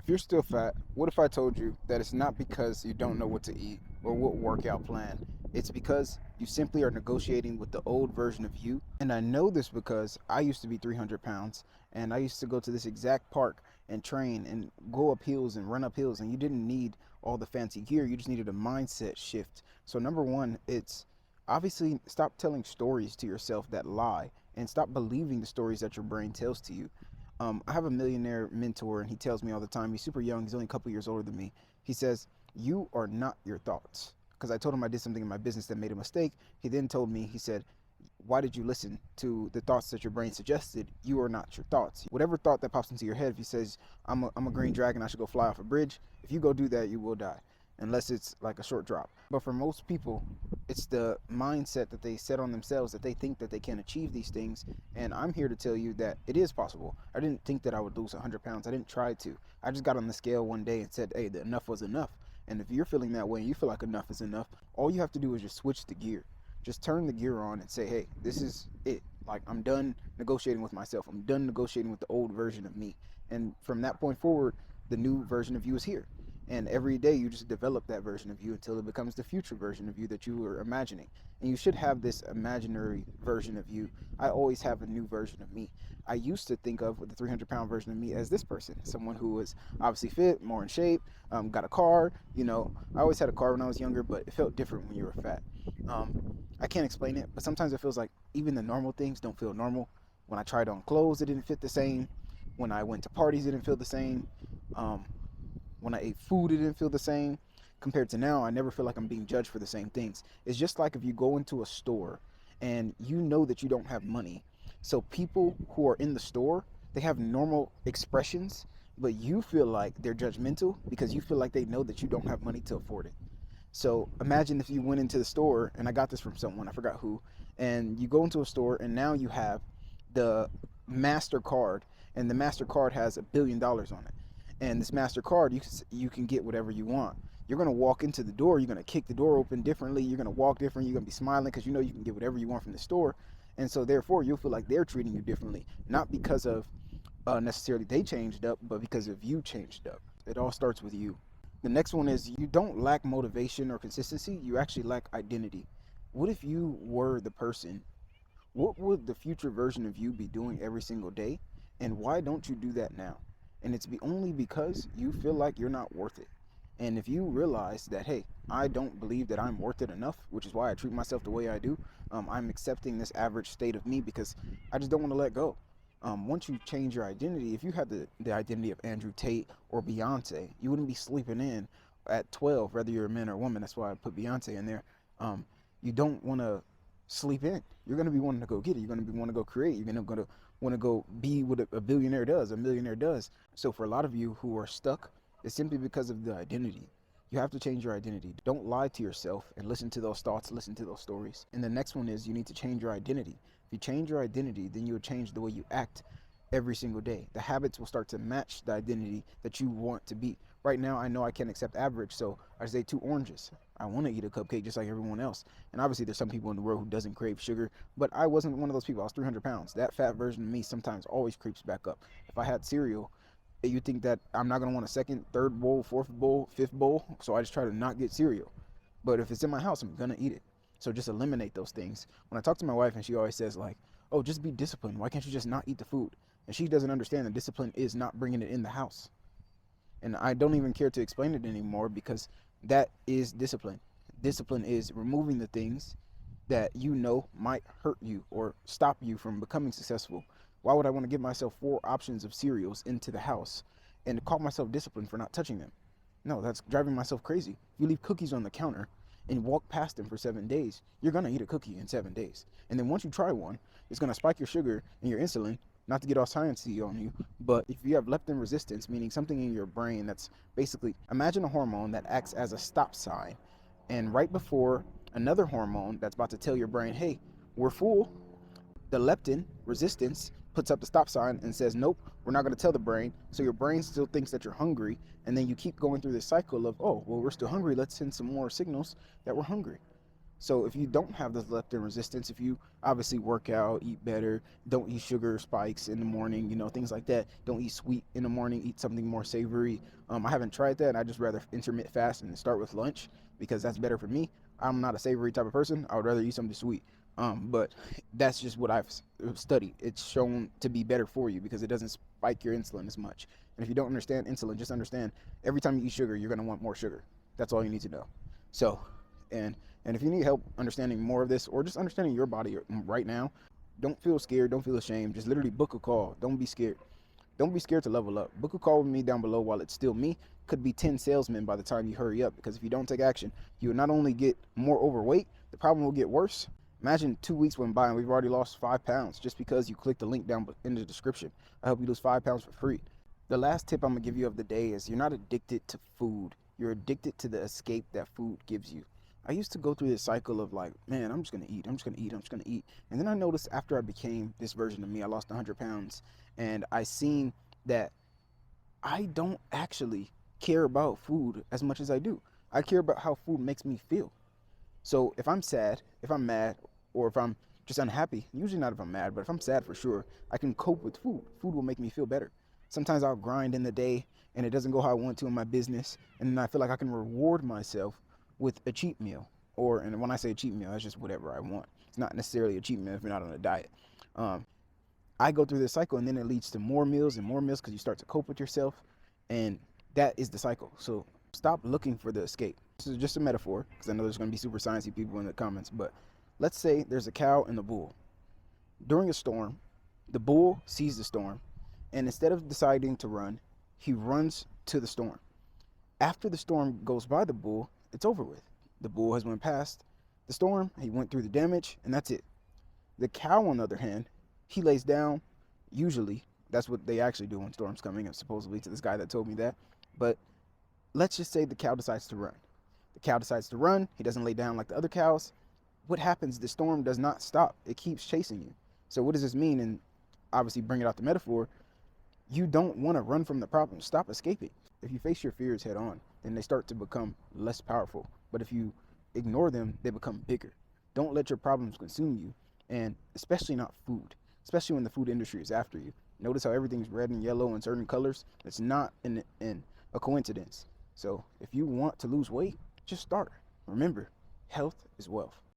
If you're still fat, what if I told you that it's not because you don't know what to eat or what workout plan? It's because you simply are negotiating with the old version of you. And I know this because I used to be 300 pounds and I used to go to this exact park and train and go up hills and run up hills. And you didn't need all the fancy gear, you just needed a mindset shift. So, number one, it's obviously stop telling stories to yourself that lie and stop believing the stories that your brain tells to you. I have a millionaire mentor, and he tells me all the time. He's super young. He's only a couple years older than me. He says, "You are not your thoughts." Because I told him I did something in my business that made a mistake. He then told me, he said, "Why did you listen to the thoughts that your brain suggested? You are not your thoughts. Whatever thought that pops into your head, if he says, I'm a green dragon, I should go fly off a bridge, if you go do that, you will die. Unless it's like a short drop. But for most people, it's the mindset that they set on themselves that they think that they can achieve these things. And I'm here to tell you that it is possible. I didn't think that I would lose 100 pounds. I didn't try to. I just got on the scale one day and said, hey, the enough was enough. And if you're feeling that way and you feel like enough is enough, all you have to do is just switch the gear. Just turn the gear on and say, hey, this is it. Like, I'm done negotiating with myself. I'm done negotiating with the old version of me. And from that point forward, the new version of you is here. And every day you just develop that version of you until it becomes the future version of you that you were imagining. And you should have this imaginary version of you. I always have a new version of me. I used to think of the 300-pound version of me as this person, someone who was obviously fit, more in shape, got a car. I always had a car when I was younger, but it felt different when you were fat. I can't explain it, but sometimes it feels like even the normal things don't feel normal. When I tried on clothes, it didn't fit the same. When I went to parties, it didn't feel the same. Um, when I ate food, it didn't feel the same. Compared to now, I never feel like I'm being judged for the same things. It's just like if you go into a store and you know that you don't have money. So people who are in the store, they have normal expressions, but you feel like they're judgmental because you feel like they know that you don't have money to afford it. So imagine if you went into the store, and I got this from someone, I forgot who, and you go into a store and now you have the MasterCard, and the MasterCard has $1 billion on it. And this MasterCard, you can get whatever you want. You're gonna walk into the door, you're gonna kick the door open differently, you're gonna walk different, you're gonna be smiling because you know you can get whatever you want from the store, and so therefore you'll feel like they're treating you differently, not because of necessarily they changed up, but because of you changed up. It all starts with you. The next one is you don't lack motivation or consistency, you actually lack identity. What if you were the person? What would the future version of you be doing every single day? And why don't you do that now? And it's only because you feel like you're not worth it. And if you realize that, hey, I don't believe that I'm worth it enough, which is why I treat myself the way I do, I'm accepting this average state of me because I just don't want to let go. Once you change your identity, if you had the identity of Andrew Tate or Beyonce, you wouldn't be sleeping in at 12, whether you're a man or a woman. That's why I put Beyonce in there. You don't want to sleep in. You're going to be wanting to go get it. You're going to be wanting to go create. You're going to want to go be what a billionaire does, a millionaire does. So for a lot of you who are stuck, it's simply because of the identity. You have to change your identity. Don't lie to yourself and listen to those thoughts, listen to those stories. And the next one is you need to change your identity. If you change your identity, then you'll change the way you act every single day. The habits will start to match the identity that you want to be. Right now, I know I can't accept average, so I say 2 oranges. I want to eat a cupcake just like everyone else. And obviously, there's some people in the world who doesn't crave sugar, but I wasn't one of those people. I was 300 pounds. That fat version of me sometimes always creeps back up. If I had cereal, you think that I'm not going to want a second, third bowl, fourth bowl, fifth bowl, so I just try to not get cereal. But if it's in my house, I'm going to eat it. So just eliminate those things. When I talk to my wife and she always says like, oh, just be disciplined. Why can't you just not eat the food? And she doesn't understand that discipline is not bringing it in the house. And I don't even care to explain it anymore because that is discipline. Discipline is removing the things that you know might hurt you or stop you from becoming successful. Why would I want to give myself 4 options of cereals into the house and call myself disciplined for not touching them? No, that's driving myself crazy. If you leave cookies on the counter and walk past them for 7 days, you're going to eat a cookie in 7 days. And then once you try one, it's going to spike your sugar and your insulin. Not to get all sciencey on you, but if you have leptin resistance, meaning something in your brain that's basically, imagine a hormone that acts as a stop sign, and right before another hormone that's about to tell your brain, hey, we're full, the leptin resistance puts up the stop sign and says, nope, we're not going to tell the brain. So your brain still thinks that you're hungry, and then you keep going through this cycle of, oh, well, we're still hungry, let's send some more signals that we're hungry. So if you don't have this leptin resistance, if you obviously work out, eat better, don't eat sugar spikes in the morning, things like that. Don't eat sweet in the morning. Eat something more savory. I haven't tried that. I just rather intermittent fast and start with lunch because that's better for me. I'm not a savory type of person. I would rather eat something sweet. But that's just what I've studied. It's shown to be better for you because it doesn't spike your insulin as much. And if you don't understand insulin, just understand every time you eat sugar, you're going to want more sugar. That's all you need to know. So, and and if you need help understanding more of this or just understanding your body right now, don't feel scared. Don't feel ashamed. Just literally book a call. Don't be scared. Don't be scared to level up. Book a call with me down below while it's still me. Could be 10 salesmen by the time you hurry up, because if you don't take action, you will not only get more overweight, the problem will get worse. Imagine 2 weeks went by and we've already lost 5 pounds just because you clicked the link down in the description. I hope you lose 5 pounds for free. The last tip I'm gonna give you of the day is you're not addicted to food. You're addicted to the escape that food gives you. I used to go through this cycle of like, man, I'm just gonna eat, I'm just gonna eat, I'm just gonna eat. And then I noticed after I became this version of me, I lost 100 pounds, and I seen that I don't actually care about food as much as I do. I care about how food makes me feel. So if I'm sad, if I'm mad, or if I'm just unhappy, usually not if I'm mad, but if I'm sad for sure, I can cope with food. Food will make me feel better. Sometimes I'll grind in the day and it doesn't go how I want to in my business, and then I feel like I can reward myself with a cheat meal. And when I say cheat meal, that's just whatever I want. It's not necessarily a cheat meal if you're not on a diet. Um, I go through this cycle and then it leads to more meals and more meals because you start to cope with yourself, and that is the cycle. So stop looking for the escape. This is just a metaphor because I know there's going to be super sciencey people in the comments, but let's say there's a cow and a bull. During a storm, the bull sees the storm, and instead of deciding to run, he runs to the storm. After the storm goes by the bull, it's over with. The bull has went past the storm, he went through the damage, and that's it. The cow, on the other hand, he lays down. Usually, that's what they actually do when storms coming, supposedly to this guy that told me that. But let's just say the cow decides to run. The cow decides to run. He doesn't lay down like the other cows. What happens? The storm does not stop. It keeps chasing you. So what does this mean? And obviously, bring it out the metaphor. You don't want to run from the problem. Stop escaping. If you face your fears head on, then they start to become less powerful. But if you ignore them, they become bigger. Don't let your problems consume you, and especially not food, especially when the food industry is after you. Notice how everything's red and yellow in certain colors? It's not a coincidence. So if you want to lose weight, just start. Remember, health is wealth.